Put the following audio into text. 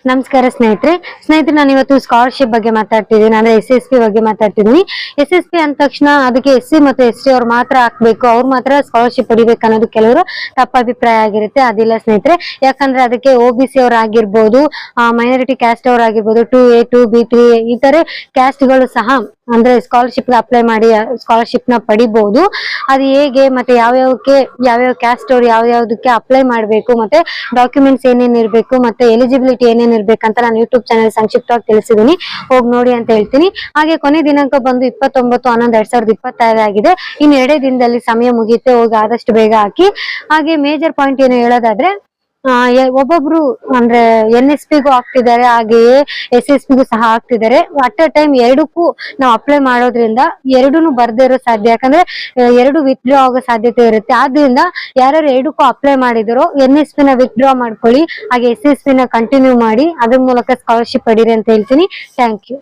ನಮಸ್ಕಾರ ಸ್ನೇಹಿತರೆ ನಾನು ಇವತ್ತು ಸ್ಕಾಲರ್ಶಿಪ್ ಬಗ್ಗೆ ಮಾತಾಡ್ತಿದ್ದೀನಿ ಅಂದ್ರೆ SSP ಬಗ್ಗೆ ಮಾತಾಡ್ತಿದ್ದೀನಿ. SSP ಅಂದ ತಕ್ಷಣ ಅದಕ್ಕೆ SC ಮತ್ತು ST ಅವ್ರು ಮಾತ್ರ ಹಾಕ್ಬೇಕು, ಅವ್ರು ಮಾತ್ರ ಸ್ಕಾಲರ್ಶಿಪ್ ಪಡಿಬೇಕು ಅನ್ನೋದು ಕೆಲವರು ತಪ್ಪ ಅಭಿಪ್ರಾಯ ಆಗಿರುತ್ತೆ. ಅದಿಲ್ಲ ಸ್ನೇಹಿತರೆ, ಯಾಕಂದ್ರೆ ಅದಕ್ಕೆ OBC ಅವ್ರು ಆಗಿರ್ಬೋದು, ಮೈನಾರಿಟಿ ಕ್ಯಾಸ್ಟ್ ಅವ್ರು ಆಗಿರ್ಬೋದು, 2A 2B 3A ಈ ತರ ಕ್ಯಾಸ್ಟ್ ಗಳು ಸಹ ಅಂದ್ರೆ ಸ್ಕಾಲರ್ಶಿಪ್ ಅಪ್ಲೈ ಮಾಡಿ ಸ್ಕಾಲರ್ಶಿಪ್ ನ ಪಡಿಬಹುದು. ಅದು ಹೇಗೆ ಮತ್ತೆ ಯಾವ್ಯಾವ ಕ್ಯಾಸ್ಟ್ ಅವ್ರು ಯಾವ್ಯಾವ್ದಕ್ಕೆ ಅಪ್ಲೈ ಮಾಡ್ಬೇಕು ಮತ್ತೆ ಡಾಕ್ಯುಮೆಂಟ್ಸ್ ಏನೇನ್ ಇರ್ಬೇಕು ಮತ್ತೆ ಎಲಿಜಿಬಿಲಿಟಿ ಏನೇನ್ ಇರ್ಬೇಕಂತ ನಾನು ಯೂಟ್ಯೂಬ್ ಚಾನಲ್ ಸಂಕ್ಷಿಪ್ತವಾಗಿ ತಿಳಿಸಿದೀನಿ, ಹೋಗಿ ನೋಡಿ ಅಂತ ಹೇಳ್ತೀನಿ. ಹಾಗೆ ಕೊನೆ ದಿನಾಂಕ ಬಂದು 29/11/2025 ಆಗಿದೆ. ಇನ್ನು 2 ದಿನದಲ್ಲಿ ಸಮಯ ಮುಗಿಯುತ್ತೆ, ಹೋಗಿ ಆದಷ್ಟು ಬೇಗ ಹಾಕಿ. ಹಾಗೆ ಮೇಜರ್ ಪಾಯಿಂಟ್ ಏನು ಹೇಳೋದಾದ್ರೆ, ಒಬ್ಬೊಬ್ರು ಅಂದ್ರೆ NSPಗೂ ಹಾಕ್ತಿದ್ದಾರೆ, ಹಾಗೆಯೇ SSPಗೂ ಸಹ ಹಾಕ್ತಿದ್ದಾರೆ. ಅಟ್ ಅ ಟೈಮ್ ಎರಡಕ್ಕೂ ನಾವು ಅಪ್ಲೈ ಮಾಡೋದ್ರಿಂದ ಎರಡೂನು ಬರ್ದೇ ಇರೋ ಸಾಧ್ಯ, ಯಾಕಂದ್ರೆ ಎರಡು ವಿತ್ಡ್ರಾ ಆಗೋ ಸಾಧ್ಯತೆ ಇರುತ್ತೆ. ಆದ್ರಿಂದ ಯಾರ್ಯಾರು ಎರಡಕ್ಕೂ ಅಪ್ಲೈ ಮಾಡಿದರೋ NSP ನ ವಿತ್ಡ್ರಾ ಮಾಡ್ಕೊಳ್ಳಿ, ಹಾಗೆ SSP ನ ಕಂಟಿನ್ಯೂ ಮಾಡಿ, ಅದ್ರ ಮೂಲಕ ಸ್ಕಾಲರ್ಶಿಪ್ ಪಡೀರಿ ಅಂತ ಹೇಳ್ತೀನಿ. Thank you.